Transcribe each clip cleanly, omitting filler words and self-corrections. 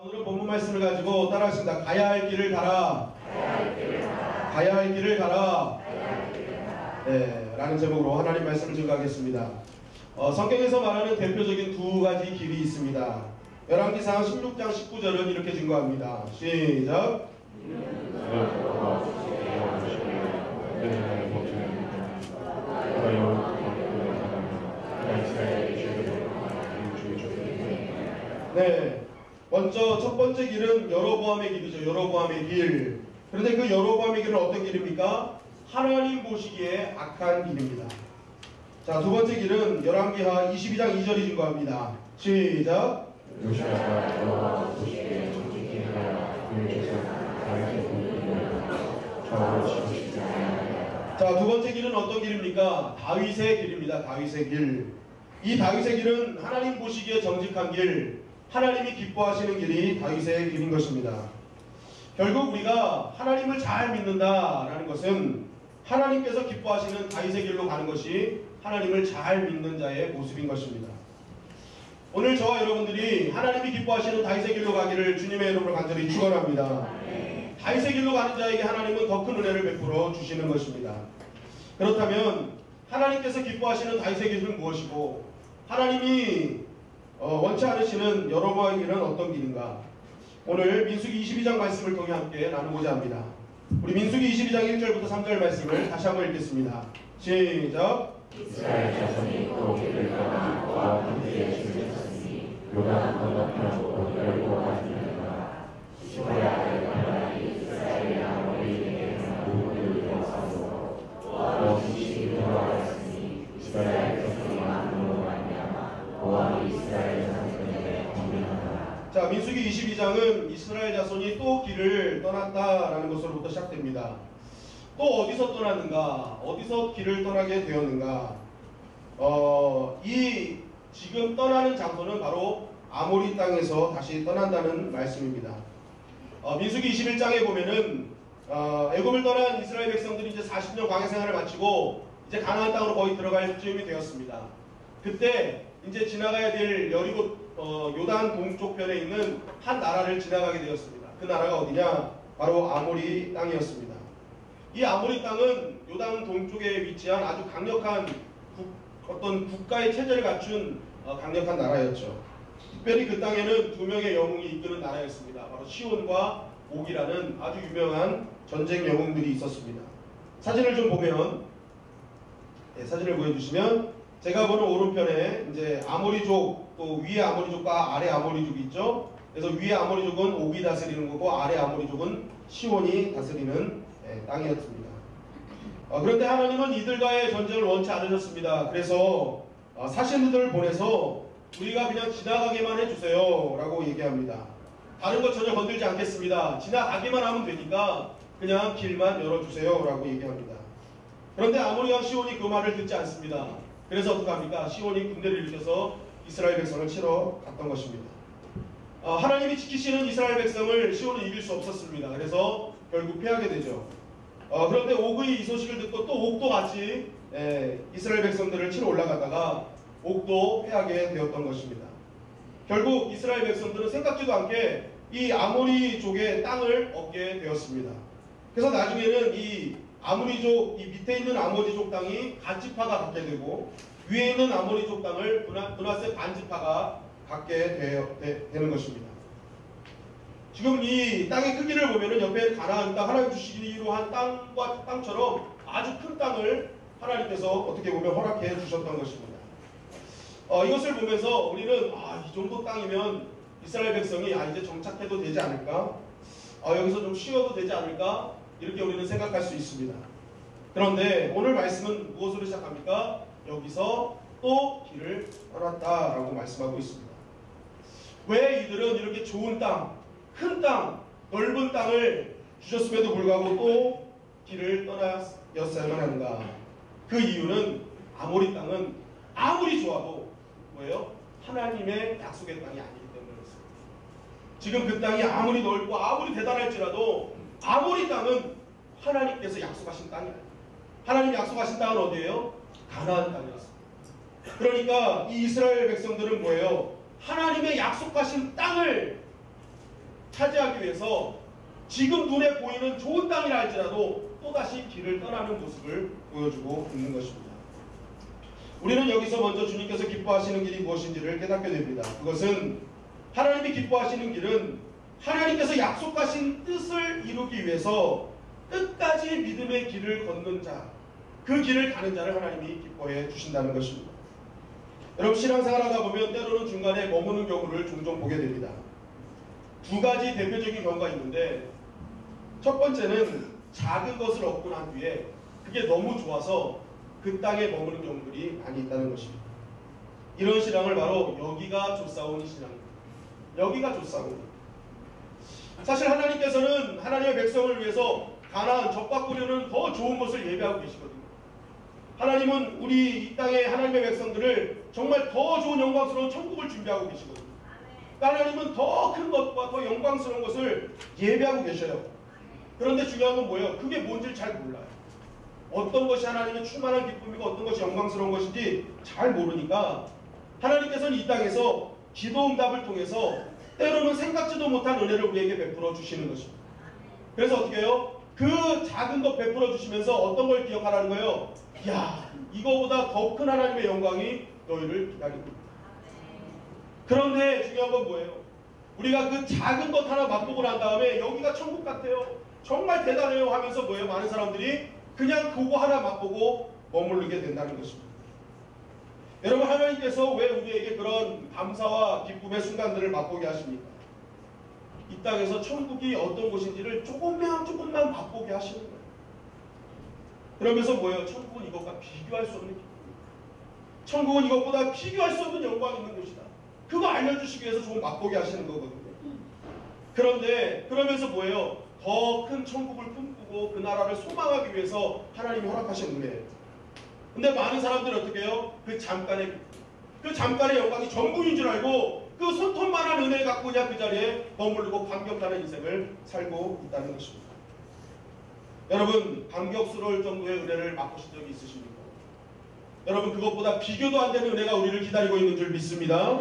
오늘은 본문 말씀을 가지고 따라하십니다. 가야 할 길을 가라. 가야 할 길을 가라. 네, 라는 제목으로 하나님 말씀을 증거하겠습니다. 성경에서 말하는 대표적인 두 가지 길이 있습니다. 열왕기상 16장 19절은 이렇게 증거합니다. 시작. 네, 먼저 첫 번째 길은 여로보암의 길이죠. 여로보암의 길. 그런데 그 여로보암의 길은 어떤 길입니까? 하나님 보시기에 악한 길입니다. 자, 두 번째 길은 열왕기하 22장 2절이 증거합니다. 시작. 요시아가 여호와 보시기에 정직히 하라. 그의 조상 다윗의 공의를 좌우로 치고 싶지 아니하니라. 자, 두 번째 길은 어떤 길입니까? 다윗의 길입니다. 다윗의 길. 이 다윗의 길은 하나님 보시기에 정직한 길, 하나님이 기뻐하시는 길이 다윗의 길인 것입니다. 결국 우리가 하나님을 잘 믿는다라는 것은 하나님께서 기뻐하시는 다윗의 길로 가는 것이 하나님을 잘 믿는 자의 모습인 것입니다. 오늘 저와 여러분들이 하나님이 기뻐하시는 다윗의 길로 가기를 주님의 이름으로 간절히 축원합니다. 다윗의 길로 가는 자에게 하나님은 더 큰 은혜를 베풀어 주시는 것입니다. 그렇다면 하나님께서 기뻐하시는 다윗의 길은 무엇이고 하나님이 원치 않으시는 여로보암의 길은 어떤 길인가? 오늘 민수기 22장 말씀을 통해 함께 나누고자 합니다. 우리 민수기 22장 1절부터 3절 말씀을 다시 한번 읽겠습니다. 시작. 이스라엘 자손이 또 길을 떠나 모압 평지에 줄을 쳤으니 요단 건너편 열고 가시니라. 시므의 아들 바나이 이스라엘이나 어린이에게 모국을 위해서 모압이 돌아왔으니 이스라엘 자손이 많음으로 말미암아 모압이 이스라엘 자손에게 공격하더라. 자, 민수기 22장은 이스라엘 자손이 또 길을 떠났다라는 것으로부터 시작됩니다. 또 어디서 떠났는가? 어디서 길을 떠나게 되었는가? 이 지금 떠나는 장소는 바로 아모리 땅에서 다시 떠난다는 말씀입니다. 민수기 21장에 보면은 애굽을 떠난 이스라엘 백성들이 이제 40년 광야 생활을 마치고 이제 가나안 땅으로 거의 들어갈 즈음이 되었습니다. 그때 이제 지나가야 될 여리고 요단 동쪽편에 있는 한 나라를 지나가게 되었습니다. 그 나라가 어디냐? 바로 아모리 땅이었습니다. 이 아모리 땅은 요단 동쪽에 위치한 아주 강력한 어떤 국가의 체제를 갖춘 강력한 나라였죠. 특별히 그 땅에는 두 명의 영웅이 이끄는 나라였습니다. 바로 시온과 옥이라는 아주 유명한 전쟁 영웅들이 있었습니다. 사진을 좀 보면, 사진을 보여주시면 제가 보는 오른편에 이제 아모리족, 또 위에 아모리족과 아래 아모리족이 있죠. 그래서 위에 아모리족은 옥이 다스리는 거고 아래 아모리족은 시온이 다스리는 땅이었습니다. 그런데 하나님은 이들과의 전쟁을 원치 않으셨습니다. 그래서 사신들을 보내서 우리가 그냥 지나가게만 해주세요 라고 얘기합니다. 다른 것 전혀 건들지 않겠습니다. 지나가기만 하면 되니까 그냥 길만 열어주세요 라고 얘기합니다. 그런데 아모리 왕 시온이 그 말을 듣지 않습니다. 그래서 어떡합니까? 시온이 군대를 일으켜서 이스라엘 백성을 치러 갔던 것입니다. 하나님이 지키시는 이스라엘 백성을 시온은 이길 수 없었습니다. 그래서 결국 패하게 되죠. 그런데 옥의 이 소식을 듣고 또 옥도 같이 이스라엘 백성들을 치러 올라가다가 옥도 패하게 되었던 것입니다. 결국 이스라엘 백성들은 생각지도 않게 이 아모리족의 땅을 얻게 되었습니다. 그래서 나중에는 이 아모리족, 이 밑에 있는 아모리족 땅이 간지파가 갖게 되고 위에 있는 아모리족 땅을 므낫세 반지파가 갖게 되는 것입니다. 지금 이 땅의 크기를 보면은 옆에 가나안 땅, 하나님 주시기로 한 땅처럼 아주 큰 땅을 하나님께서 어떻게 보면 허락해 주셨던 것입니다. 이것을 보면서 우리는 이 정도 땅이면 이스라엘 백성이 이제 정착해도 되지 않을까? 여기서 좀 쉬어도 되지 않을까? 이렇게 우리는 생각할 수 있습니다. 그런데 오늘 말씀은 무엇으로 시작합니까? 여기서 또 길을 떠났다라고 말씀하고 있습니다. 왜 이들은 이렇게 좋은 땅, 큰 땅, 넓은 땅을 주셨음에도 불구하고 또 길을 떠났어야만 하는가? 그 이유는 아모리 땅은 아무리 좋아도 뭐예요? 하나님의 약속의 땅이 아니기 때문에 그렇습니다. 지금 그 땅이 아무리 넓고 아무리 대단할지라도 아모리 땅은 하나님께서 약속하신 땅이 아니에요. 하나님이 약속하신 땅은 어디예요? 가나안 땅이었습니다. 그러니까 이 이스라엘 백성들은 뭐예요? 하나님의 약속하신 땅을 하기 위해서 지금 눈에 보이는 좋은 땅이라 할지라도 또다시 길을 떠나는 모습을 보여주고 있는 것입니다. 우리는 여기서 먼저 주님께서 기뻐하시는 길이 무엇인지를 깨닫게 됩니다. 그것은 하나님이 기뻐하시는 길은 하나님께서 약속하신 뜻을 이루기 위해서 끝까지 믿음의 길을 걷는 자, 그 길을 가는 자를 하나님이 기뻐해 주신다는 것입니다. 여러분, 신앙생활하다 보면 때로는 중간에 머무는 경우를 종종 보게 됩니다. 두 가지 대표적인 경우가 있는데, 첫 번째는 작은 것을 얻고 난 뒤에 그게 너무 좋아서 그 땅에 머무는 경우들이 많이 있다는 것입니다. 이런 신앙을 바로 여기가 조사오니 신앙입니다. 여기가 조사오니. 사실 하나님께서는 하나님의 백성을 위해서 가나안 적과 꾸려는 더 좋은 것을 예배하고 계시거든요. 하나님은 우리 이 땅의 하나님의 백성들을 정말 더 좋은 영광스러운 천국을 준비하고 계시거든요. 하나님은 더 큰 것과 더 영광스러운 것을 예배하고 계셔요. 그런데 중요한 건 뭐예요? 그게 뭔지를 잘 몰라요. 어떤 것이 하나님의 충만한 기쁨이고 어떤 것이 영광스러운 것인지 잘 모르니까 하나님께서는 이 땅에서 기도응답을 통해서 때로는 생각지도 못한 은혜를 우리에게 베풀어 주시는 것입니다. 그래서 어떻게 해요? 그 작은 것 베풀어 주시면서 어떤 걸 기억하라는 거예요? 야, 이거보다 더 큰 하나님의 영광이 너희를 기다리고 있다. 그런데 중요한 건 뭐예요? 우리가 그 작은 것 하나 맛보고 난 다음에 여기가 천국 같아요, 정말 대단해요 하면서 뭐예요? 많은 사람들이 그냥 그거 하나 맛보고 머무르게 된다는 것입니다. 여러분, 하나님께서 왜 우리에게 그런 감사와 기쁨의 순간들을 맛보게 하십니까? 이 땅에서 천국이 어떤 곳인지를 조금만 맛보게 하시는 거예요. 그러면서 뭐예요? 천국은 이것과 비교할 수 없는 기쁨입니다. 천국은 이것보다 비교할 수 없는 영광이 있는 곳이다. 그거 알려주시기 위해서 조금 맛보게 하시는 거거든요. 그런데 그러면서 뭐예요? 더 큰 천국을 꿈꾸고 그 나라를 소망하기 위해서 하나님이 허락하신 은혜예요. 근데 많은 사람들이 어떻게 해요? 그 잠깐의 영광이 전부인 줄 알고 그 손톱만한 은혜를 갖고 그냥 그 자리에 머무르고 감격하는 인생을 살고 있다는 것입니다. 여러분, 감격스러울 정도의 은혜를 맛보신 적이 있으십니까? 여러분, 그것보다 비교도 안 되는 은혜가 우리를 기다리고 있는 줄 믿습니다.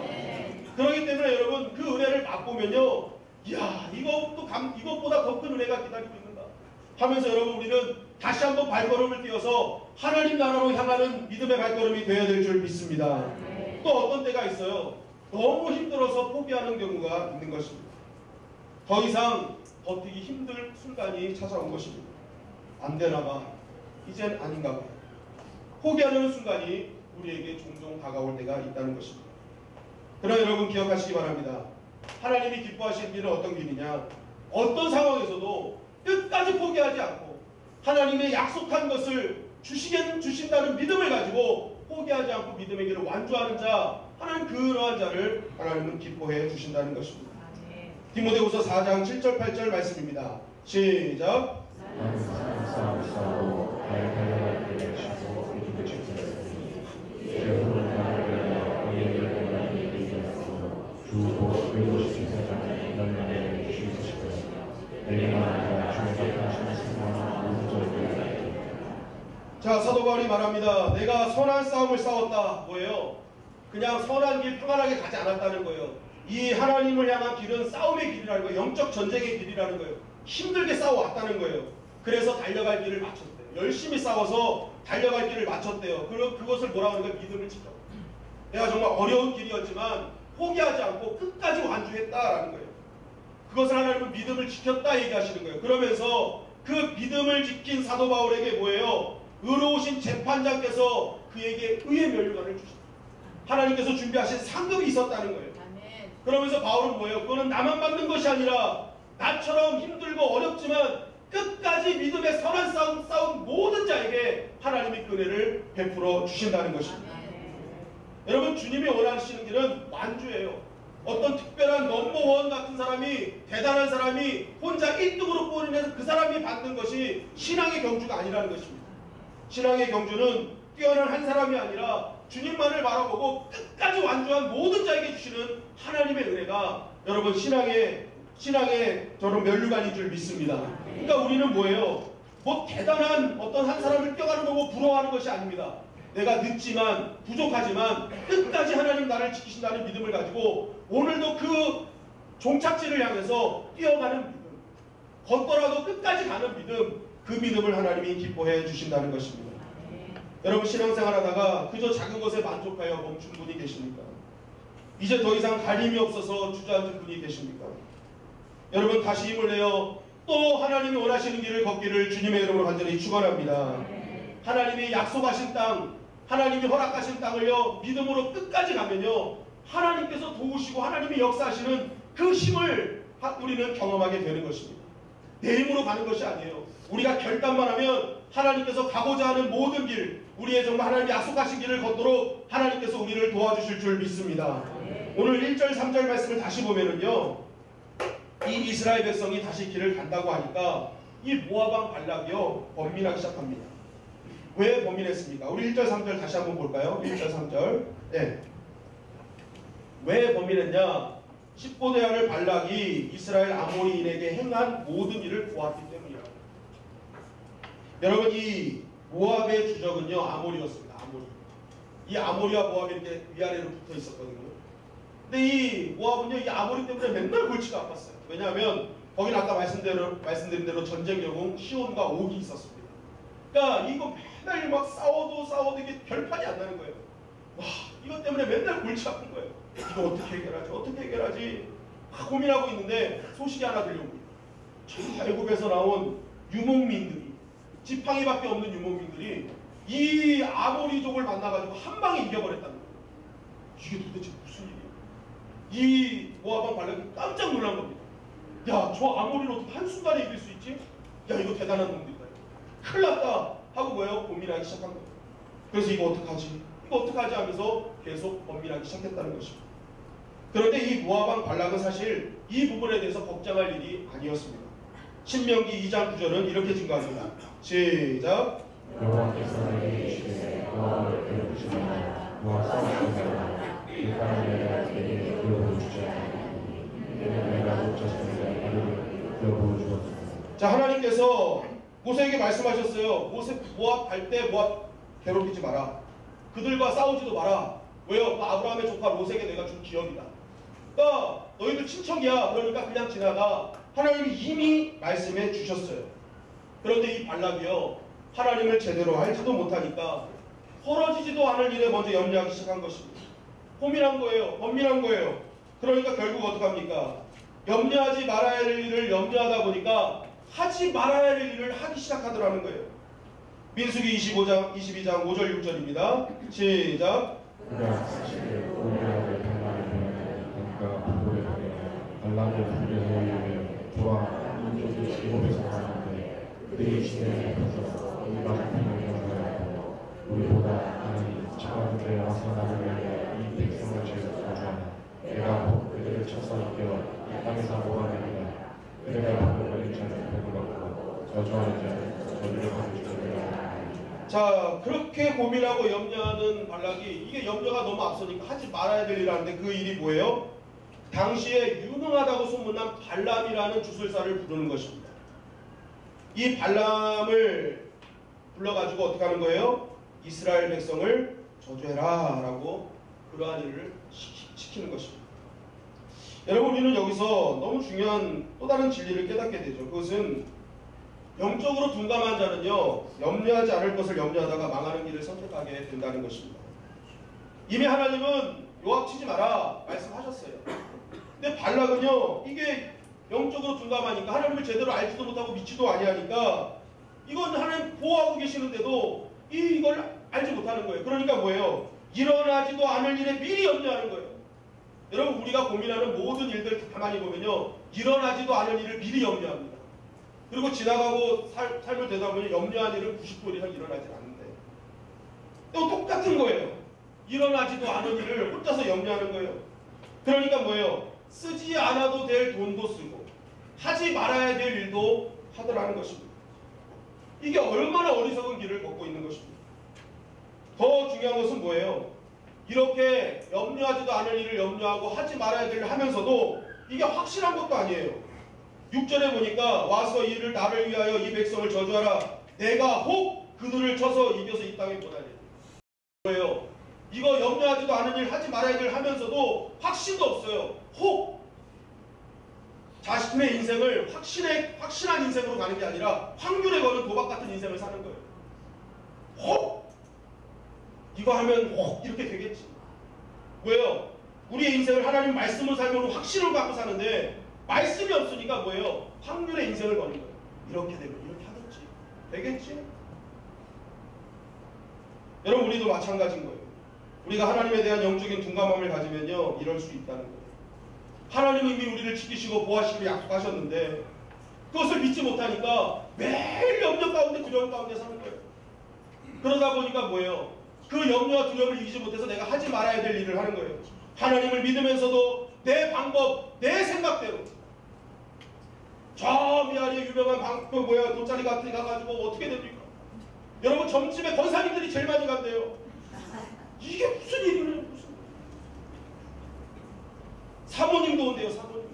그렇기 때문에 여러분, 그 은혜를 맛보면요, 이야, 이것보다 더 큰 은혜가 기다리고 있는가 하면서 여러분, 우리는 다시 한번 발걸음을 띄어서 하나님 나라로 향하는 믿음의 발걸음이 되어야 될 줄 믿습니다. 또 어떤 때가 있어요. 너무 힘들어서 포기하는 경우가 있는 것입니다. 더 이상 버티기 힘들 순간이 찾아온 것입니다. 안 되나 봐. 이젠 아닌가 봐. 포기하는 순간이 우리에게 종종 다가올 때가 있다는 것입니다. 그러나 여러분, 기억하시기 바랍니다. 하나님이 기뻐하시는 길은 어떤 길이냐? 어떤 상황에서도 끝까지 포기하지 않고 하나님의 약속한 것을 주신다는 믿음을 가지고 포기하지 않고 믿음의 길을 완주하는 자, 하나님 그러한 자를 하나님은 기뻐해 주신다는 것입니다. 디모데후서 4장 7절 8절 말씀입니다. 시작. 싸우고 달려갈 때를 쉬고 이기고 싶으니 여러분은 나를 위하여 이기고 주고 그리고 싶은 세상에 너희를 주시고 싶으니 내가 아니라 주님께 하시는 생각은 무조건. 자, 사도 바울이 말합니다. 내가 선한 싸움을 싸웠다. 뭐예요? 그냥 선한 길 평안하게 가지 않았다는 거예요. 이 하나님을 향한 길은 싸움의 길이라는 거예요. 영적 전쟁의 길이라는 거예요. 힘들게 싸워왔다는 거예요. 그래서 달려갈 길을 마쳤대요. 열심히 싸워서 달려갈 길을 마쳤대요. 그것을 뭐라고 하는가? 믿음을 지켜. 내가 정말 어려운 길이었지만 포기하지 않고 끝까지 완주했다라는 거예요. 그것을 하나님은 믿음을 지켰다 얘기하시는 거예요. 그러면서 그 믿음을 지킨 사도 바울에게 뭐예요? 의로우신 재판장께서 그에게 의의 면류관을 주셨다. 하나님께서 준비하신 상급이 있었다는 거예요. 그러면서 바울은 뭐예요? 그거는 나만 받는 것이 아니라 나처럼 힘들고 어렵지만 끝까지 믿음의 선한 싸움 모든 자에게 하나님의 그 은혜를 베풀어 주신다는 것입니다. 여러분, 주님이 원하시는 길은 완주예요. 어떤 특별한 넘버원 같은 사람이, 대단한 사람이 혼자 1등으로 뽑으면서 그 사람이 받는 것이 신앙의 경주가 아니라는 것입니다. 신앙의 경주는 뛰어난 한 사람이 아니라 주님만을 바라보고 끝까지 완주한 모든 자에게 주시는 하나님의 은혜가 여러분 신앙의 저런 면류관인 줄 믿습니다. 그러니까 우리는 뭐예요? 뭐 대단한 어떤 한 사람을 껴가는 거고 부러워하는 것이 아닙니다. 내가 늦지만 부족하지만 끝까지 하나님 나를 지키신다는 믿음을 가지고 오늘도 그 종착지를 향해서 뛰어가는 믿음, 걷더라도 끝까지 가는 믿음, 그 믿음을 하나님이 기뻐해 주신다는 것입니다. 여러분 신앙생활 하다가 그저 작은 것에 만족하여 멈춘 분이 계십니까? 이제 더 이상 갈림이 없어서 주저앉은 분이 계십니까? 여러분 다시 힘을 내어 또 하나님이 원하시는 길을 걷기를 주님의 이름으로 간절히 축원합니다. 하나님이 약속하신 땅, 하나님이 허락하신 땅을요 믿음으로 끝까지 가면요 하나님께서 도우시고 하나님이 역사하시는 그 힘을 우리는 경험하게 되는 것입니다. 내 힘으로 가는 것이 아니에요. 우리가 결단만 하면 하나님께서 가고자 하는 모든 길, 우리의 정말 하나님이 약속하신 길을 걷도록 하나님께서 우리를 도와주실 줄 믿습니다. 오늘 1절 3절 말씀을 다시 보면은요 이 이스라엘 백성이 다시 길을 간다고 하니까 이 모압 왕 발락이요 번민하기 시작합니다. 왜 번민했습니까? 우리 1절 3절 다시 한번 볼까요? 1절 3절. 네. 왜 번민했냐? 10보대하를 발락이 이스라엘 아모리인에게 행한 모든 일을 보았기 때문이라고. 여러분 이 모압의 주적은요 아모리였습니다. 아모리. 이 아모리와 모압이 이렇게 위아래로 붙어 있었거든요. 근데 이 모압은요 이 아모리 때문에 맨날 골치가 아팠어요. 왜냐하면 거기는 아까 말씀드린 대로 전쟁 영웅 시온과 옥이 있었습니다. 그러니까 이거 맨날 막 싸워도 이게 결판이 안 나는 거예요. 와 이것 때문에 맨날 골치 아픈 거예요. 이거 어떻게 해결하지 막 고민하고 있는데 소식이 하나 들려옵니다. 저 애굽에서 나온 유목민들이 지팡이밖에 없는 유목민들이 이 아모리족을 만나가지고 한 방에 이겨버렸다는 거예요. 이게 도대체 무슨 일이야? 이 모압 왕 발락이 깜짝 놀란 겁니다. 야 저 아모리를 어떻게 한순간에 이길 수 있지? 야 이거 대단한 놈들이다. 큰일 났다 하고 뭐예요? 고민하기 시작한 거예요. 그래서 이거 어떡하지 하면서 계속 번민하기 시작했다는 것입니다. 그런데 이 모압 왕 발락은 사실 이 부분에 대해서 걱정할 일이 아니었습니다. 신명기 2장 9절은 이렇게 증거합니다. 시작. 여호와께서 내게 이르시되 모압을 괴롭히시며 모압 싸우시다가 길가에 내가 내게 보여주지 아니하니 내가 못 쳤으니 이를 보여주었습니다. 자 하나님께서 모세에게 말씀하셨어요. 모압 갈 때 모압 괴롭히지 마라. 그들과 싸우지도 마라. 왜요? 아브라함의 조카 롯에게 내가 준 기업이다. 그러니까 너희들 친척이야. 그러니까 그냥 지나가. 하나님이 이미 말씀해 주셨어요. 그런데 이 발락이요 하나님을 제대로 알지도 못하니까 벌어지지도 않을 일에 먼저 염려하기 시작한 것입니다. 고민한 거예요. 번민한 거예요. 그러니까 결국 어떡합니까? 염려하지 말아야 할 일을 염려하다 보니까 하지 말아야 할 일을 하기 시작하더라는 거예요. 민수기 22장 5절 6절입니다. 시작. 그가 사실 오리아를 평안히 보내는 그가 부부를 보내어 발락을 부르짖어 이르며 저와 민족이 일곱에서 사는데 그들이 시내에 펴서 우리가 잡히는 경우였고 우리보다 하나님 차가운 데에 와서 나를 위하여 이 백성을 저주하나 내가 곧 그들을 쳐서 이겨 이 땅에서 모아내리라. 그들의 법을 걸린 자는 복을 받고 저주하는 자는 저주를 받을 줄이라. 자 그렇게 고민하고 염려하는 발락이 이게 염려가 너무 앞서니까 하지 말아야 될 일이라는데 그 일이 뭐예요? 당시에 유능하다고 소문난 발람이라는 주술사를 부르는 것입니다. 이 발람을 불러가지고 어떻게 하는 거예요? 이스라엘 백성을 저주해라 라고 그러한 일을 시키는 것입니다. 여러분 우리는 여기서 너무 중요한 또 다른 진리를 깨닫게 되죠. 그것은 영적으로 둔감한 자는요 염려하지 않을 것을 염려하다가 망하는 길을 선택하게 된다는 것입니다. 이미 하나님은 요압 치지 마라 말씀하셨어요. 근데 발락은요 이게 영적으로 둔감하니까 하나님을 제대로 알지도 못하고 믿지도 아니하니까 이건 하나님 보호하고 계시는데도 이걸 알지 못하는 거예요. 그러니까 뭐예요? 일어나지도 않을 일에 미리 염려하는 거예요. 여러분 우리가 고민하는 모든 일들 가만히 보면요 일어나지도 않을 일을 미리 염려합니다. 그리고 지나가고 삶을 되다 보니 염려한 일은 90% 이상 일어나지 않는데 또 똑같은 거예요. 일어나지도 않은 일을 혼자서 염려하는 거예요. 그러니까 뭐예요? 쓰지 않아도 될 돈도 쓰고 하지 말아야 될 일도 하더라는 것입니다. 이게 얼마나 어리석은 길을 걷고 있는 것입니다. 더 중요한 것은 뭐예요? 이렇게 염려하지도 않을 일을 염려하고 하지 말아야 될 일을 하면서도 이게 확실한 것도 아니에요. 6절에 보니까 와서 이를 나를 위하여 이 백성을 저주하라. 내가 혹 그들을 쳐서 이겨서 이 땅에 보내리. 뭐예요? 이거 염려하지도 않은 일 하지 말아야 될 일 하면서도 확신도 없어요. 혹 자신의 인생을 확실한 인생으로 가는 게 아니라 확률에 거는 도박 같은 인생을 사는 거예요. 혹! 이거 하면 혹! 이렇게 되겠지. 왜요? 우리의 인생을 하나님 말씀으로 살면 확신을 갖고 사는데 말씀이 없으니까 뭐예요? 확률의 인생을 거는 거예요. 이렇게 되면 이렇게 하겠지. 되겠지? 여러분 우리도 마찬가지인 거예요. 우리가 하나님에 대한 영적인 둔감함을 가지면요 이럴 수 있다는 거예요. 하나님은 이미 우리를 지키시고 보호하시기로 약속하셨는데 그것을 믿지 못하니까 매일 염려 가운데 두려움 가운데 사는 거예요. 그러다 보니까 뭐예요? 그 염려와 두려움을 이기지 못해서 내가 하지 말아야 될 일을 하는 거예요. 하나님을 믿으면서도 내 방법, 내 생각대로 저 미아리에 유명한 돗자리 같은 데 가가지고 어떻게 됩니까? 여러분 점집에 권사님들이 제일 많이 간대요. 이게 무슨 일이에요? 무슨 사모님도 온대요. 사모님.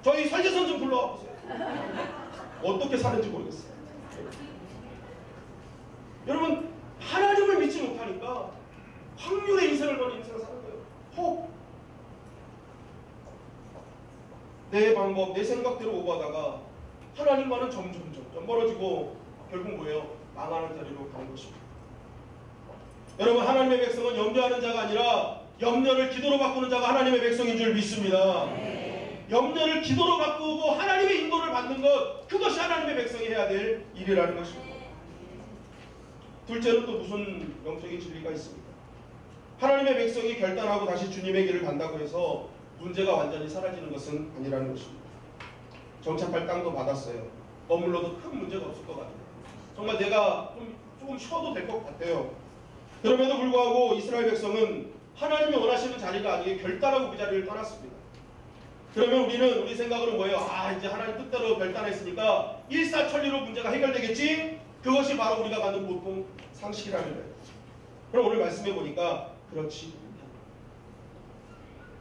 저희 설계선 좀 불러와 보세요. 어떻게 사는지 모르겠어요. 여러분 하나님을 믿지 못하니까 확률의 인생을 거는 인생을 사는 거예요. 혹 내 방법, 내 생각대로 오가다가 하나님과는 점점 멀어지고 결국 뭐예요? 망하는 자리로 가는 것입니다. 여러분 하나님의 백성은 염려하는 자가 아니라 염려를 기도로 바꾸는 자가 하나님의 백성인 줄 믿습니다. 염려를 기도로 바꾸고 하나님의 인도를 받는 것, 그것이 하나님의 백성이 해야 될 일이라는 것입니다. 둘째는 또 무슨 영적인 진리가 있습니까? 하나님의 백성이 결단하고 다시 주님의 길을 간다고 해서 문제가 완전히 사라지는 것은 아니라는 것입니다. 정착할 땅도 받았어요. 머물러도 큰 문제가 없을 것 같아요. 정말 내가 조금 쉬어도 될 것 같아요. 그럼에도 불구하고 이스라엘 백성은 하나님이 원하시는 자리가 아니게 결단하고 그 자리를 떠났습니다. 그러면 우리 생각으로 뭐예요? 이제 하나님 뜻대로 결단했으니까 일사천리로 문제가 해결되겠지? 그것이 바로 우리가 갖는 보통 상식이라는 거예요. 그럼 오늘 말씀해 보니까 그렇지.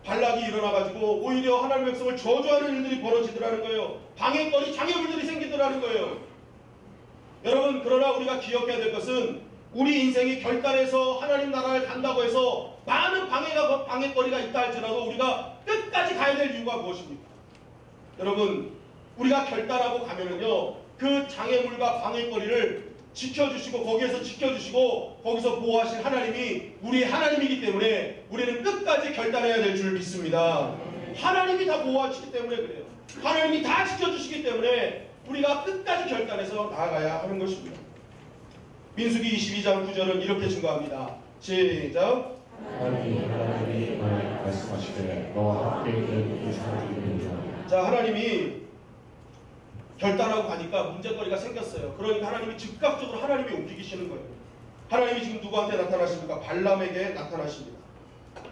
발락이 일어나가지고 오히려 하나님의 백성을 저주하는 일들이 벌어지더라는 거예요. 방해거리, 장애물들이 생기더라는 거예요. 여러분 그러나 우리가 기억해야 될 것은 우리 인생이 결단해서 하나님 나라를 간다고 해서 많은 방해거리가 있다 할지라도 우리가 끝까지 가야 될 이유가 무엇입니까? 여러분 우리가 결단하고 가면은요 그 장애물과 방해거리를 지켜주시고 거기에서 지켜주시고 거기서 보호하실 하나님이 우리의 하나님이기 때문에 우리는 끝까지 결단해야 될 줄 믿습니다. 하나님이 다 보호하시기 때문에 그래요. 하나님이 다 지켜주시기 때문에 우리가 끝까지 결단해서 나아가야 하는 것입니다. 민수기 22장 9절은 이렇게 증거합니다. 시작. 하나님이 말씀하시되 너와 함께 있는 이 사람이 이르리라. 자, 하나님이 결단하고 가니까 문제거리가 생겼어요. 그러니까 하나님이 즉각적으로 하나님이 움직이시는 거예요. 하나님이 지금 누구한테 나타나십니까? 발람에게 나타나십니다.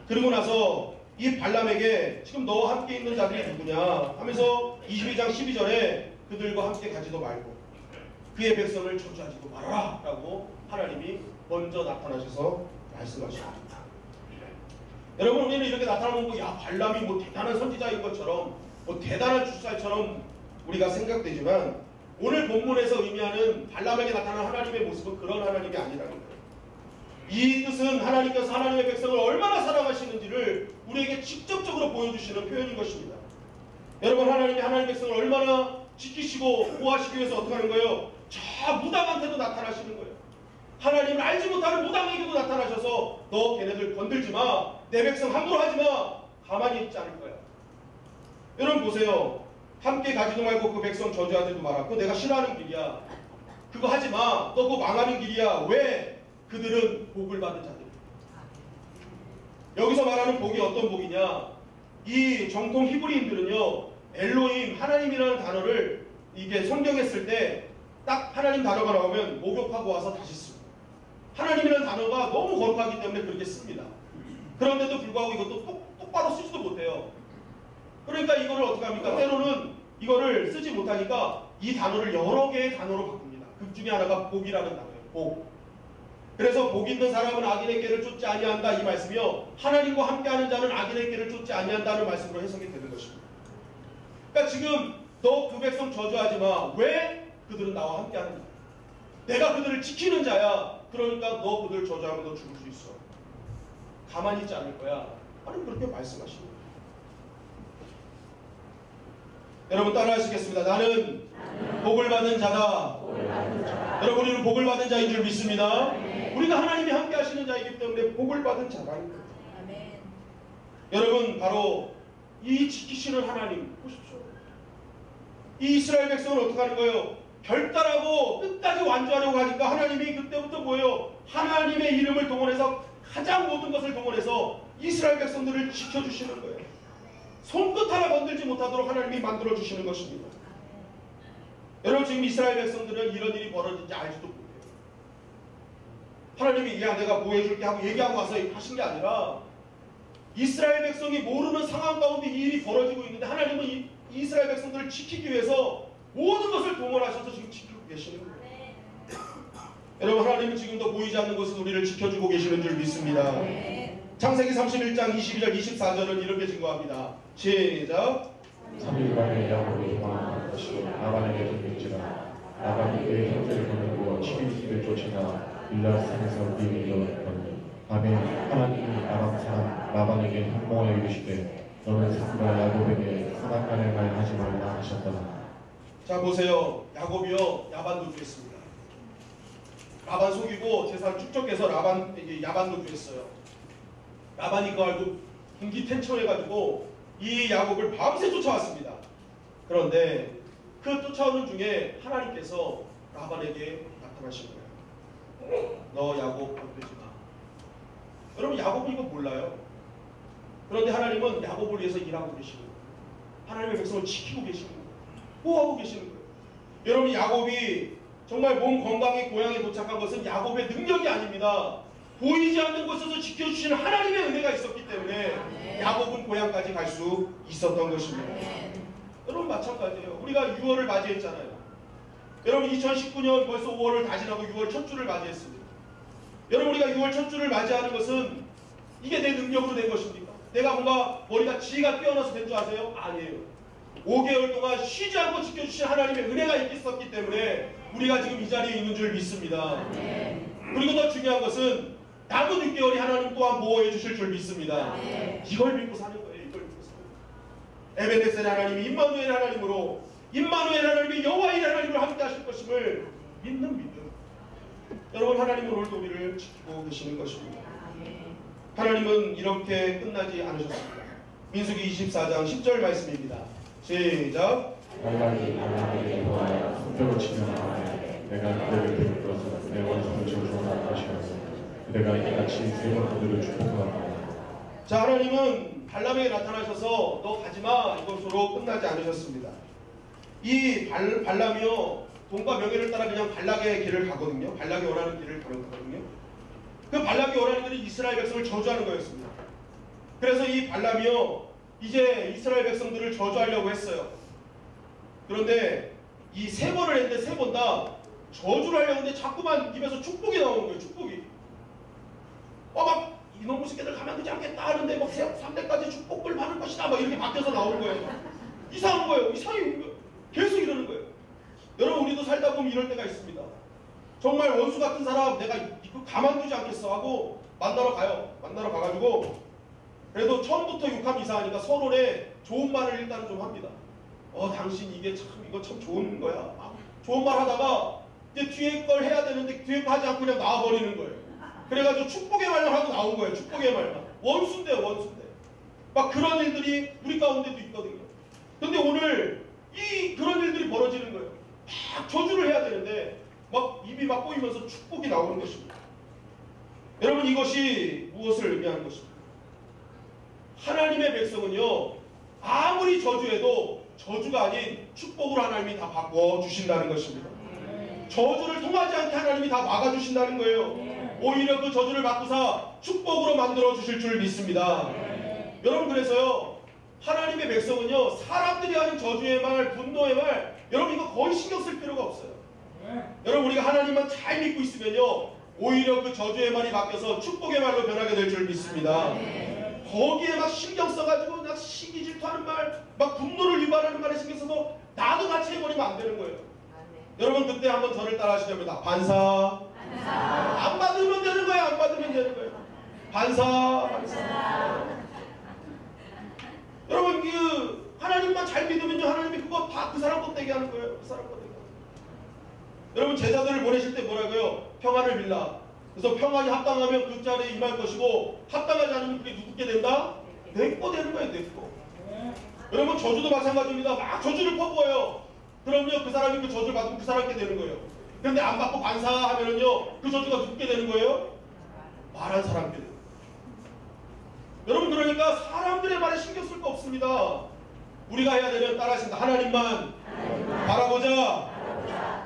그리고 나서 이 발람에게 지금 너와 함께 있는 자들이 누구냐 하면서 22장 12절에 그들과 함께 가지도 말고 그의 백성을 저주하지도 말아라 라고 하나님이 먼저 나타나셔서 말씀하십니다. 여러분 우리는 이렇게 나타나면 야 발람이 뭐 대단한 선지자인 것처럼 뭐 대단한 주사처럼 우리가 생각되지만 오늘 본문에서 의미하는 발람에게 나타난 하나님의 모습은 그런 하나님이 아니라는 거예요. 이 뜻은 하나님께서 하나님의 백성을 얼마나 사랑하시는지를 우리에게 직접적으로 보여주시는 표현인 것입니다. 여러분 하나님이 하나님의 백성을 얼마나 지키시고 보호하시기 위해서 어떻게 하는 거예요? 저 무당한테도 나타나시는 거예요. 하나님을 알지 못하는 무당에게도 나타나셔서 너 걔네들 건들지 마. 내 백성 함부로 하지 마. 가만히 있지 않을 거야. 여러분 보세요. 함께 가지도 말고 그 백성 저주하지도 마라. 그거 내가 싫어하는 길이야. 그거 하지 마. 너 그거 망하는 길이야. 왜? 그들은 복을 받은 자들. 여기서 말하는 복이 어떤 복이냐? 이 정통 히브리인들은요. 엘로힘, 하나님이라는 단어를 이게 성경에 쓸 때 딱 하나님 단어가 나오면 목욕하고 와서 다시 씁니다. 하나님이라는 단어가 너무 거룩하기 때문에 그렇게 씁니다. 그런데도 불구하고 이것도 똑바로 쓰지도 못해요. 그러니까 이거를 어떻게 합니까? 때로는 이거를 쓰지 못하니까 이 단어를 여러 개의 단어로 바꿉니다. 그 중에 하나가 복이라는 단어예요. 복. 그래서 복 있는 사람은 악인의 길을 쫓지 아니한다 이 말씀이요. 하나님과 함께하는 자는 악인의 길을 쫓지 아니한다는 말씀으로 해석이 되는 것입니다. 그러니까 지금 너 그 백성 저주하지 마. 왜? 그들은 나와 함께하는 자야. 내가 그들을 지키는 자야. 그러니까 너 그들 저주하면 너 죽을 수 있어. 가만히 있지 않을 거야. 하나님 그렇게 말씀하십니다. 여러분 따라하시겠습니다. 나는 복을 받은 자다. 여러분 우리는 복을 받은 자인 줄 믿습니다. 우리가 하나님이 함께 하시는 자이기 때문에 복을 받은 자라는 거예요. 여러분 바로 이 지키시는 하나님 보십시오. 이 이스라엘 백성은 어떻게 하는 거예요? 결단하고 끝까지 완주하려고 하니까 하나님이 그때부터 뭐예요? 하나님의 이름을 동원해서 가장 모든 것을 동원해서 이스라엘 백성들을 지켜주시는 거예요. 손끝 하나 건들지 못하도록 하나님이 만들어주시는 것입니다. 여러분 지금 이스라엘 백성들은 이런 일이 벌어진지 알지도 못해요. 하나님이 야 내가 뭐 해줄게 하고 얘기하고 와서 하신 게 아니라 이스라엘 백성이 모르는 상황 가운데 이 일이 벌어지고 있는데 하나님은 이 이스라엘 백성들을 지키기 위해서 모든 것을 동원하셔서 지금 지키고 계시는 거예요. 여러분 하나님은 지금도 보이지 않는 곳에서 우리를 지켜주고 계시는 줄 믿습니다. 창세기 31장 22절 24절은 이렇게 증거합니다. 시작. 3일간의 야곱이 희망한 것이 라반에게 들릴지라 라반이 그의 형제를 보내고 7일을 쫓으나 빌라산에서 그에게 이르렀더니 밤에 하나님이 아람 사람 라반에게 현몽하여 이르시되 너는 사쿠라 야곱에게 사나간의 말 하지 말라 하셨더라. 자 보세요. 야곱이요 야반 도주했습니다. 라반 속이고 재산 축적해서 라반에게 야반 도주했어요. 라반이 그거 알고 분기탱천해가지고 이 야곱을 밤새 쫓아왔습니다. 그런데 그 쫓아오는 중에 하나님께서 라반에게 나타나신 거예요. 너 야곱 건들지 마. 여러분 야곱은 이거 몰라요. 그런데 하나님은 야곱을 위해서 일하고 계시는 거예요. 하나님의 백성을 지키고 계시는 거예요. 보호하고 계시는 거예요. 여러분 야곱이 정말 몸 건강히 고향에 도착한 것은 야곱의 능력이 아닙니다. 보이지 않는 곳에서 지켜주시는 하나님의 은혜가 있었기 때문에 야곱은 고향까지 갈 수 있었던 것입니다. 여러분 마찬가지예요. 우리가 6월을 맞이했잖아요. 여러분 2019년 벌써 5월을 다 지나고 6월 첫 주를 맞이했습니다. 여러분 우리가 6월 첫 주를 맞이하는 것은 이게 내 능력으로 된 것입니까? 내가 뭔가 머리가 지가 뛰어나서 된 줄 아세요? 아니에요. 5개월 동안 쉬지 않고 지켜주신 하나님의 은혜가 있었기 때문에 우리가 지금 이 자리에 있는 줄 믿습니다. 그리고 더 중요한 것은 남은 6개월이 하나님 또한 보호해 주실 줄 믿습니다. 이걸 믿고 사는 거예요. 이걸 믿고 사는 거예요. 에베네셀 하나님이 임마누엘 하나님으로 임마누엘 하나님이 여호와의 하나님으로 함께 하실 것임을 믿는 믿음. 여러분 하나님은 오늘도 우리를 지키고 계시는 것입니다. 하나님은 이렇게 끝나지 않으셨습니다. 민수기 24장 10절 말씀입니다. 시작. 발락이 발락에게 보아야 손뼉을 치며 말하되 내가 그대를 베풀어서 내 원수를 저주하라 하시면서 그대가 이같이 세 번 그들을 축복하라. 자 하나님은 발람에게 나타나셔서 너 가지마 이것으로 끝나지 않으셨습니다. 이 발람이요 돈과 명예를 따라 그냥 발락의 길을 가거든요. 발락이 원하는 길을 가는 거거든요. 그 발락이 원하는 길은 이스라엘 백성을 저주하는 거였습니다. 그래서 이 발람이요 이제 이스라엘 백성들을 저주하려고 했어요. 그런데 이 세 번을 했는데 세 번 다 저주를 하려고 했는데 자꾸만 입에서 축복이 나오는 거예요. 축복이. 막 이놈의 새끼들 가만두지 않겠다 하는데 막 3대까지 축복을 받을 것이다 막 이렇게 바뀌어서 나오는 거예요. 이상한 거예요. 이상한 거예요. 계속 이러는 거예요. 여러분 우리도 살다 보면 이럴 때가 있습니다. 정말 원수 같은 사람 내가 이거 가만두지 않겠어 하고 만나러 가요. 만나러 가가지고 그래도 처음부터 욕하면 이상하니까 서론에 좋은 말을 일단은 좀 합니다. 당신 이게 참 이거 참 좋은 거야. 좋은 말 하다가 이제 뒤에 걸 해야 되는데 뒤에 거 하지 않고 그냥 나와버리는 거예요. 그래가지고 축복의 말만 하고 나온 거예요. 축복의 말만. 원수인데요. 원수인데. 막 그런 일들이 우리 가운데도 있거든요. 근데 오늘 그런 일들이 벌어지는 거예요. 막 저주를 해야 되는데 막 입이 막 꼬이면서 축복이 나오는 것입니다. 여러분 이것이 무엇을 의미하는 것입니까? 하나님의 백성은요 아무리 저주해도 저주가 아닌 축복으로 하나님이 다 바꿔주신다는 것입니다. 저주를 통하지 않게 하나님이 다 막아주신다는 거예요. 오히려 그 저주를 바꾸사 축복으로 만들어 주실 줄 믿습니다. 여러분 그래서요 하나님의 백성은요 사람들이 하는 저주의 말, 분노의 말 여러분 이거 거의 신경 쓸 필요가 없어요. 여러분 우리가 하나님만 잘 믿고 있으면요 오히려 그 저주의 말이 바뀌어서 축복의 말로 변하게 될 줄 믿습니다. 거기에 막 신경 써가지고 막 시기 질투하는 말, 막 분노를 유발하는 말에 신경 써도 나도 같이 해버리면 안 되는 거예요. 여러분 그때 한번 저를 따라 하시렵니다. 반사. 안 받으면 되는 거예요. 안 받으면 되는 거예요. 반사. 여러분 하나님만 잘 믿으면요, 하나님이 그거 다 그 사람 껍데기 하는 거예요. 그 사람 껍데기. 여러분, 제자들을 보내실 때 뭐라고요? 평안을 빌라. 그래서 평안이 합당하면 그 자리에 임할 것이고, 합당하지 않으면 그게 누구게 된다? 내 거 되는 거예요, 내 거. 여러분, 저주도 마찬가지입니다. 막 저주를 퍼부어요. 그럼요, 그 사람이 그 저주를 받으면 그 사람께 되는 거예요. 그런데 안 받고 반사하면은요, 그 저주가 누구게 되는 거예요? 말한 사람께 되는 거예요. 여러분, 그러니까 사람들의 말에 신경 쓸 거 없습니다. 우리가 해야 되는 따라하신다. 하나님만 바라보자.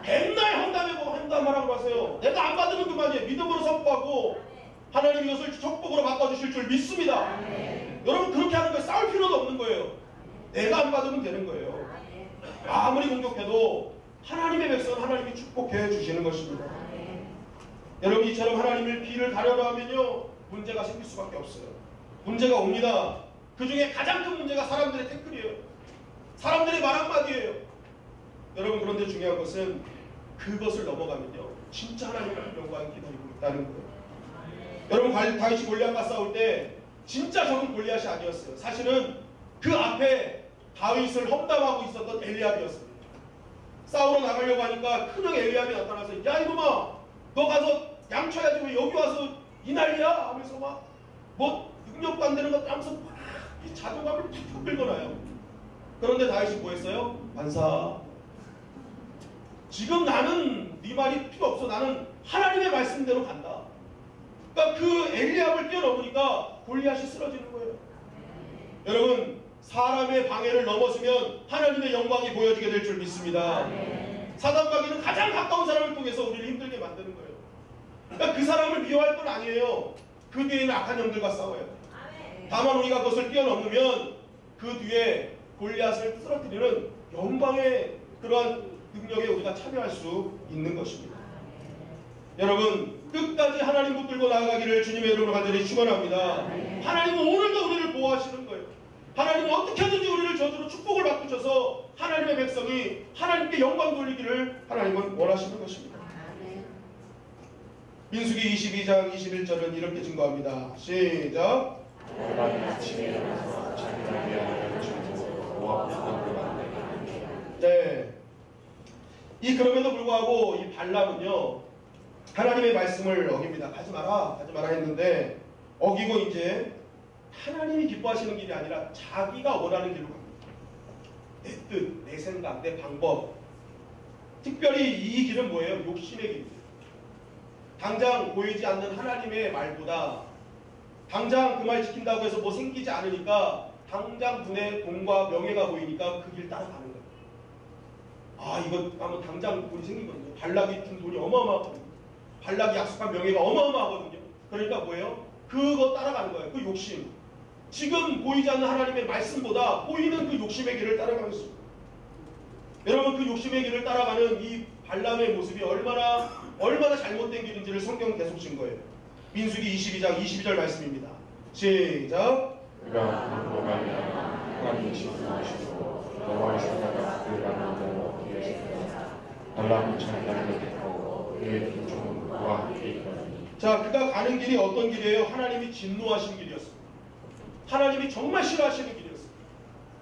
맨날 험담하라고 하세요. 내가 안 받으면 그만이에요. 믿음으로 선포하고 하나님이 이것을 축복으로 바꿔주실 줄 믿습니다. 여러분, 그렇게 하는 거예요. 싸울 필요도 없는 거예요. 내가 안 받으면 되는 거예요. 아무리 공격해도 하나님의 백성은 하나님이 축복해 주시는 것입니다. 여러분, 이처럼 하나님을 비를 가려고 하면요, 문제가 생길 수밖에 없어요. 문제가 옵니다. 그 중에 가장 큰 문제가 사람들의 태클이에요. 사람들의 말 한마디예요. 여러분, 그런데 중요한 것은 그것을 넘어가면요, 진짜 하나님의 영광이 기다리고 있다는 거예요. 여러분, 다윗이 골리앗과 싸울 때 진짜 적은 골리앗이 아니었어요. 사실은 그 앞에 다윗을 험담하고 있었던 엘리압이었습니다. 싸우러 나가려고 하니까 큰형 엘리압이 나타나서, 야 이놈아, 너 가서 양쳐야지 왜 여기 와서 이 난리야? 하면서 막 뭐 능력도 안 되는 것 하면서 막 이 자존감을 툭툭 긁어놔요. 그런데 다윗이 뭐 했어요? 반사, 지금 나는 네 말이 필요 없어. 나는 하나님의 말씀대로 간다. 그러니까 그 엘리압을 뛰어넘으니까 골리앗이 쓰러지는 거예요. 여러분, 사람의 방해를 넘어서면 하나님의 영광이 보여지게 될 줄 믿습니다. 사단마귀는 가장 가까운 사람을 통해서 우리를 힘들게 만드는 거예요. 그러니까 그 사람을 미워할 건 아니에요. 그 뒤에는 악한 영들과 싸워요. 다만 우리가 그것을 뛰어넘으면 그 뒤에 골리앗을 쓰러뜨리는 영광의 그러한 능력에 우리가 참여할 수 있는 것입니다. 여러분, 끝까지 하나님 붙들고 나아가기를 주님의 이름으로 간절히 축원합니다. 하나님은 오늘도 우리를 보호하시는 거예요. 하나님은 어떻게 하든지 우리를 저주로 축복을 바꾸셔서 하나님의 백성이 하나님께 영광 돌리기를 하나님은 원하시는 것입니다. 민수기 22장 21절은 이렇게 증거합니다. 시작. 네. 그럼에도 불구하고 이 발람은요, 하나님의 말씀을 어깁니다. 가지 마라 했는데 어기고 이제 하나님이 기뻐하시는 길이 아니라 자기가 원하는 길로 갑니다. 내 뜻, 내 생각, 내 방법. 특별히 이 길은 뭐예요? 욕심의 길입니다. 당장 보이지 않는 하나님의 말보다 당장 그 말 지킨다고 해서 뭐 생기지 않으니까 당장 눈에 돈과 명예가 보이니까 그 길 따라가는 거예요. 아, 이거 하면 당장 돈이 생기거든요. 발락이 준 돈이 어마어마하거든요. 발락이 약속한 명예가 어마어마하거든요. 그러니까 뭐예요? 그거 따라가는 거예요. 그 욕심. 지금 보이지 않는 하나님의 말씀보다 보이는 그 욕심의 길을 따라가고 있습니다. 여러분, 그 욕심의 길을 따라가는 이 발람의 모습이 얼마나 잘못된 길인지를 성경은 계속 준 거예요. 민수기 22장 22절 말씀입니다. 시작. 그가 하나님이 지키시고 여호와의 사자가 그를 만나고 그에게 발람이 장난을 택하고 그의 종은 그와 함께 있더니. 자, 그가 가는 길이 어떤 길이에요? 하나님이 진노하신 길이었습니다. 하나님이 정말 싫어하시는 길이었습니다.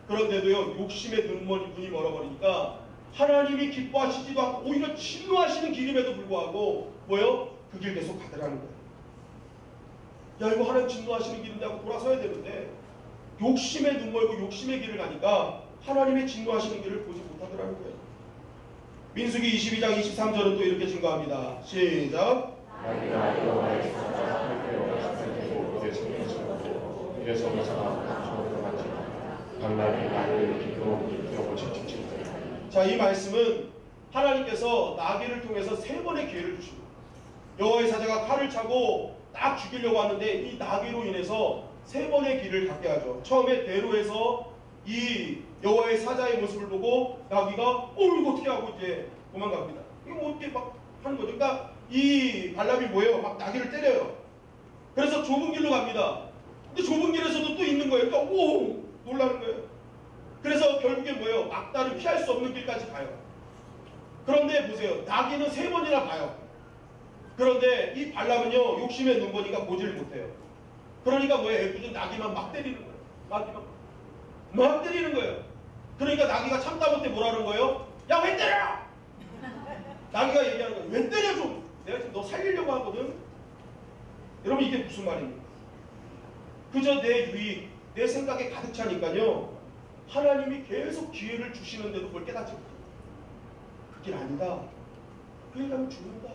그런데도요, 욕심에 눈이 멀어버리니까 하나님이 기뻐하시지도 않고 오히려 진노하시는 길임에도 불구하고 뭐예요? 그 길 계속 가더라는 거예요. 야, 이거 하나님 진노하시는 길인데 하고 돌아서야 되는데 욕심에 눈 멀고 욕심의 길을 가니까 하나님의 진노하시는 길을 보지 못하더라는 거예요. 민수기 22장 23절은 또 이렇게 증거합니다. 시작. 나귀가 여호와의 사자가 할배와 사자되고 그의 성에서 그의 성에서가 저으로 만지나 발람이 나귀를 기도하고 채찍질. 자, 이 말씀은 하나님께서 나귀를 통해서 3번의 기회를 주십니다. 여호와의 사자가 칼을 차고 딱 죽이려고 하는데 이 나귀로 인해서 3번의 길을 갖게 하죠. 처음에 대로에서 이 여호와의 사자의 모습을 보고 나귀가 이거 어떻게 하고 이제 도망갑니다. 이거 뭐 어떻게 막 하는 거죠. 그러니까 이 발람이 뭐예요? 막 나귀를 때려요. 그래서 좁은 길로 갑니다. 근데 좁은 길에서도 또 있는 거예요. 그러니까 오! 놀라는 거예요. 그래서 결국에 뭐예요? 막다른 피할 수 없는 길까지 가요. 그런데 보세요. 나귀는 3번이나 봐요. 그런데 이 발람은요, 욕심에 눈 보니까 보지를 못해요. 그러니까 뭐예요? 애꿎은 나귀만 막 때리는 거예요. 막 때리는 거예요. 그러니까 나귀가 참다 못해 뭐라는 거예요? 야, 왜 때려! 나귀가 얘기하는 거예요. 왜 때려 좀! 내가 지금 너 살리려고 하거든? 여러분, 이게 무슨 말입니까? 그저 내 유익, 내 생각에 가득 차니까요, 하나님이 계속 기회를 주시는데도 그걸 깨닫지 못해요. 그게 아니다. 그 길 가면 죽는다.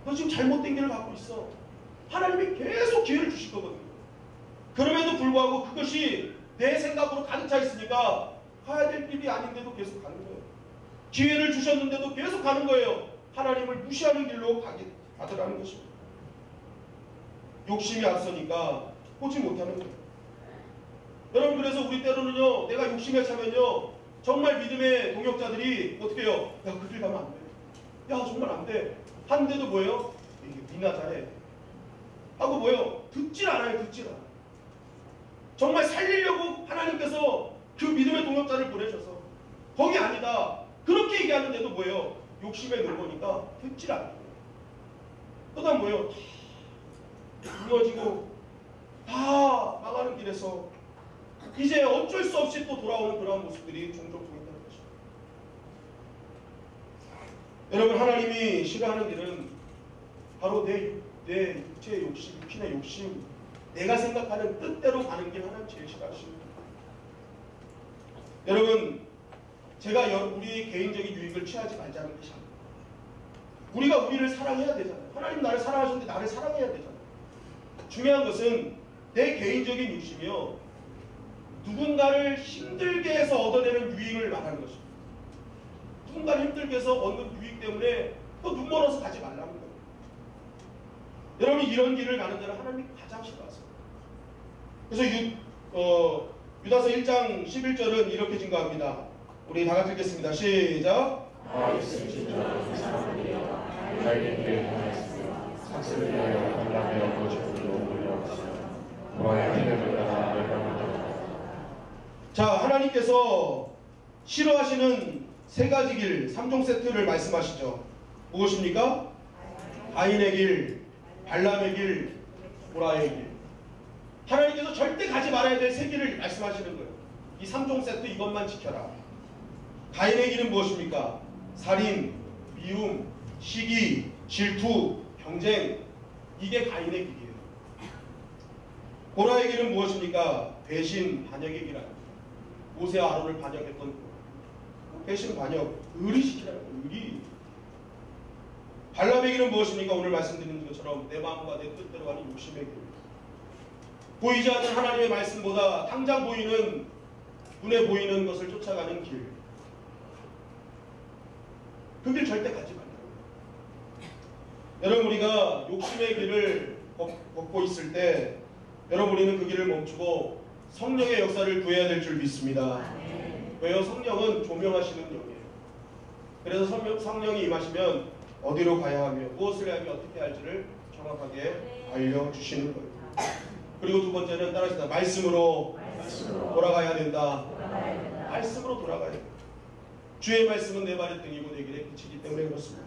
너 지금 잘못된 길을 갖고 있어. 하나님이 계속 기회를 주실 거거든요. 그럼에도 불구하고 그것이 내 생각으로 가득 차 있으니까 가야 될 길이 아닌데도 계속 가는 거예요. 기회를 주셨는데도 계속 가는 거예요. 하나님을 무시하는 길로 가더라는 것입니다. 욕심이 앞서니까 보지 못하는 거예요. 여러분, 그래서 우리 때로는요, 내가 욕심에 차면요, 정말 믿음의 동역자들이 어떻게 해요? 야, 그 길 가면 안 돼. 야, 정말 안 돼. 하는데도 뭐예요? 이게 니나 잘해. 하고 뭐예요? 듣질 않아요. 듣질 않아요. 정말 살리려고 하나님께서 그 믿음의 동역자를 보내셔서 거기 아니다. 그렇게 얘기하는데도 뭐예요? 욕심에 늘보니까 듣질 않아요. 그 다음 뭐예요? 다 무너지고 다 망하는 길에서 이제 어쩔 수 없이 또 돌아오는 그런 모습들이 종종 보인다는 것입니다. 여러분, 하나님이 싫어하는 길은 바로 내 육체의 욕심, 육신의 욕심, 내가 생각하는 뜻대로 가는 길 하나님 제일 싫어하십니다. 여러분, 제가 우리 개인적인 유익을 취하지 말자는 것이 아닙니다. 우리가 우리를 사랑해야 되잖아요. 하나님 나를 사랑하셨는데 나를 사랑해야 되잖아요. 중요한 것은 내 개인적인 욕심이요, 누군가를 힘들게 해서 얻어내는 유익을 말하는 것입니다. 누군가를 힘들게 해서 얻는 유익 때문에 또 눈 멀어서 가지 말라는 거예요. 여러분이 이런 길을 가는 데는 하나님이 가장 싫어하세요. 그래서 유다서 1장 11절은 이렇게 증거합니다. 우리 다 같이 읽겠습니다. 시작. 자, 하나님께서 싫어하시는 세 가지 길, 3종 세트를 말씀하시죠. 무엇입니까? 가인의 길, 발람의 길, 고라의 길. 하나님께서 절대 가지 말아야 될 세 길을 말씀하시는 거예요. 이 3종 세트 이것만 지켜라. 가인의 길은 무엇입니까? 살인, 미움, 시기, 질투, 경쟁. 이게 가인의 길이에요. 고라의 길은 무엇입니까? 배신, 반역의 길 아닙니다. 모세와 아론을 반역했던 배신, 반역, 의리시키라는 거예요. 의리. 발람의 길은 무엇입니까? 오늘 말씀드린 것처럼 내 마음과 내 뜻대로 가는 욕심의 길. 보이지 않는 하나님의 말씀보다 당장 보이는, 눈에 보이는 것을 쫓아가는 길. 그 길 절대 가지 말라고. 여러분, 우리가 욕심의 길을 걷고 있을 때 여러분, 우리는 그 길을 멈추고 성령의 역사를 구해야 될 줄 믿습니다. 왜요? 성령은 조명하시는 영이에요. 그래서 성령이 임하시면 어디로 가야 하며 무엇을 하며 어떻게 할지를 정확하게 알려주시는 거예요. 그리고 두 번째는 따라하시다. 말씀으로 돌아가야 된다. 말씀으로 돌아가야 된다. 주의 말씀은 내 발의 등이고 내 길에 빛이기 때문에 그렇습니다.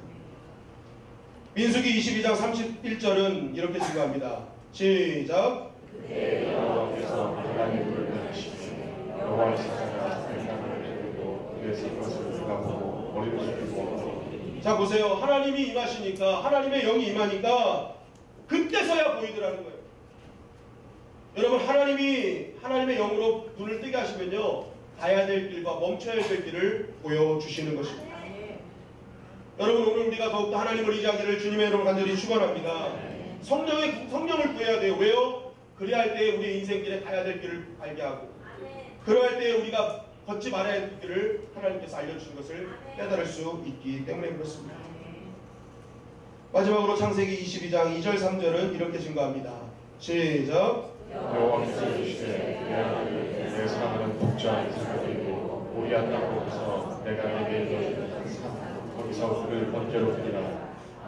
민수기 22장 31절은 이렇게 증거합니다. 시작. 여호와께서 하나님을 부르시되 여호와의 사자가 땅을 들고 그래서 이것을 누가 보고 머리를 숙이고. 자, 보세요. 하나님이 임하시니까, 하나님의 영이 임하니까 그때서야 보이더라는 거예요. 여러분, 하나님의 영으로 눈을 뜨게 하시면요, 가야 될 길과 멈춰야 될 길을 보여주시는 것입니다. 여러분, 오늘 우리가 더욱더 하나님을 의지하기를 주님의 이름으로 간절히 축원합니다. 성령을 구해야 돼요. 왜요? 그래야 할 때 우리의 인생길에 가야 될 길을 알게 하고, 그러할 때 우리가 걷지 말아야 할 길을 하나님께서 알려주신 것을 깨달을 수 있기 때문에 그렇습니다. 마지막으로 창세기 22장 2절 3절은 이렇게 증거합니다. 시작. 여호와께서 이르시되 내 사랑하는 독자 이삭을 모리아 땅으로서 내가 내게 이루어주는 산 거기서 그를 번제로 드리라.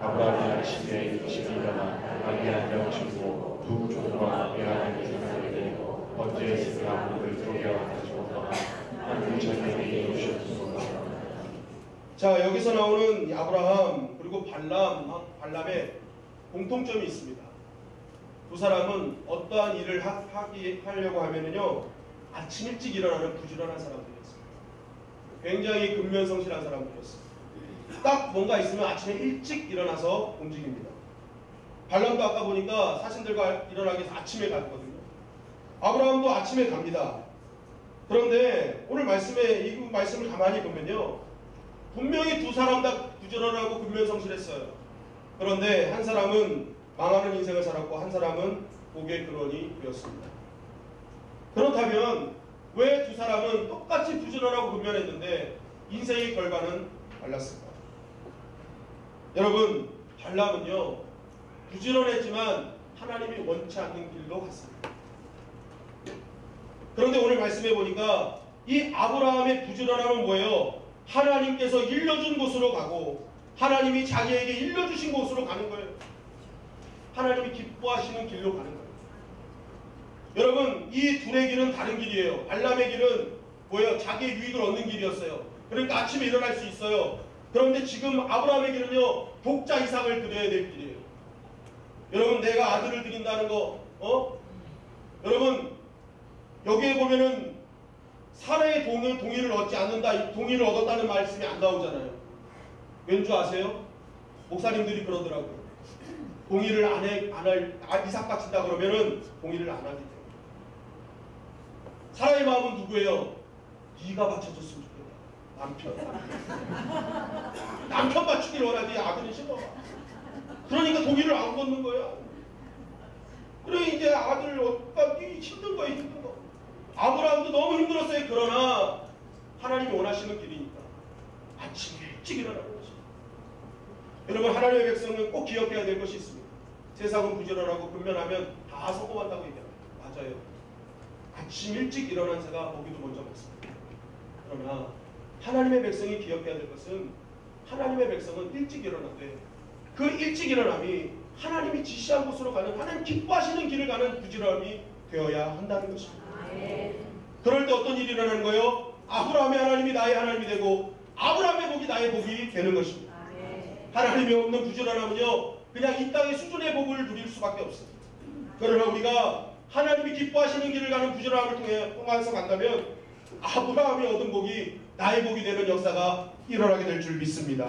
아브라함이 시대에 60일이나 아기한 명치고 두 종과 배하는 이삭에게 번제에 나무를 쪼개어 가져오다가 한 자기에게 이루셨습니다. 자, 여기서 나오는 아브라함 그리고 발람의 공통점이 있습니다. 두 사람은 어떠한 일을 하려고 하면은요, 아침 일찍 일어나는 부지런한 사람들이었습니다. 굉장히 근면성실한 사람들이었어요. 딱 뭔가 있으면 아침에 일찍 일어나서 움직입니다. 발람도 아까 보니까 사신들과 일어나기 위해서 아침에 갔거든요. 아브라함도 아침에 갑니다. 그런데 오늘 이 말씀을 가만히 보면요, 분명히 두 사람 다 부지런하고 근면성실했어요. 그런데 한 사람은 망하는 인생을 살았고 한 사람은 복의 근원이 되었습니다. 그렇다면 왜 두 사람은 똑같이 부지런하고 근면했는데 인생의 결과는 달랐을까? 여러분, 발람은요 부지런했지만 하나님이 원치 않는 길로 갔습니다. 그런데 오늘 말씀해 보니까 이 아브라함의 부지런함은 뭐예요? 하나님께서 일러준 곳으로 가고 하나님이 자기에게 일러주신 곳으로 가는 거예요. 하나님이 기뻐하시는 길로 가는 거예요. 여러분, 이 둘의 길은 다른 길이에요. 발람의 길은 뭐예요? 자기의 유익을 얻는 길이었어요. 그러니까 아침에 일어날 수 있어요. 그런데 지금 아브라함의 길은요, 독자 이삭을 드려야 될 길이에요. 여러분, 내가 아들을 드린다는 거, 여러분, 여기에 보면은 사라의 동의를 얻지 않는다, 동의를 얻었다는 말씀이 안 나오잖아요. 왠지 아세요? 목사님들이 그러더라고요. 동의를 이삭 바친다 그러면은 동의를 안 하기 때문에. 사라의 마음은 누구예요? 네가 바쳐줬으면 좋겠다. 남편 바치길 원하지 아들은 싫어. 그러니까 동의를 안 걷는 거야. 그래 이제 아들을 얻기 힘든 거예요. 힘든 거. 아브라함도 너무 힘들었어요. 그러나 하나님이 원하시는 길이니까 아침에 일찍 일어나는 거죠. 여러분, 하나님의 백성은 꼭 기억해야 될 것이 있습니다. 세상은 부지런하고 근면하면 다 성공한다고 얘기합니다. 맞아요. 아침 일찍 일어난 새가 먹이도 먼저 먹습니다. 그러나 하나님의 백성이 기억해야 될 것은 하나님의 백성은 일찍 일어나되 그 일찍 일어남이 하나님이 지시한 곳으로 가는, 하나님 기뻐하시는 길을 가는 부지런함이 되어야 한다는 것입니다. 그럴 때 어떤 일이 일어나는 거예요? 아브라함의 하나님이 나의 하나님이 되고 아브라함의 복이 나의 복이 되는 것입니다. 하나님이 없는 부지런함은요, 그냥 이 땅의 수준의 복을 누릴 수밖에 없습니다. 그러나 우리가 하나님이 기뻐하시는 길을 가는 부지런함을 통해서 간다면 아브라함이 얻은 복이 나의 복이 되는 역사가 일어나게 될 줄 믿습니다.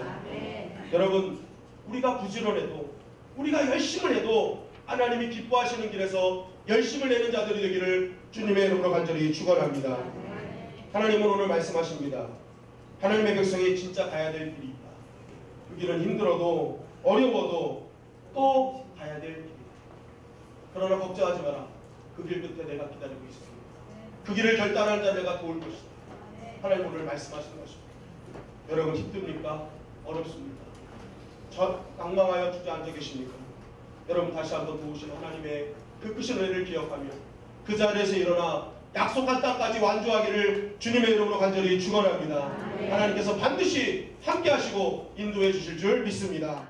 여러분, 우리가 부지런해도, 우리가 열심을 해도 하나님이 기뻐하시는 길에서 열심을 내는 자들이 되기를 주님의 이름으로 간절히 축원합니다. 하나님은 오늘 말씀하십니다. 하나님의 백성이 진짜 가야 될 길이 있다. 그 길은 힘들어도 어려워도 또 가야 될 길이다. 그러나 걱정하지 마라. 그 길 끝에 내가 기다리고 있습니다. 그 길을 결단한 자 내가 도울 것이다. 하나님 오늘 말씀하시는 것입니다. 여러분, 힘듭니까? 어렵습니까? 낭망하여 주저앉아 계십니까? 여러분, 다시 한번 도우신 하나님의 그 크신 은혜를 기억하며 그 자리에서 일어나 약속한 땅까지 완주하기를 주님의 이름으로 간절히 축원합니다. 하나님께서 반드시 함께 하시고 인도해 주실 줄 믿습니다.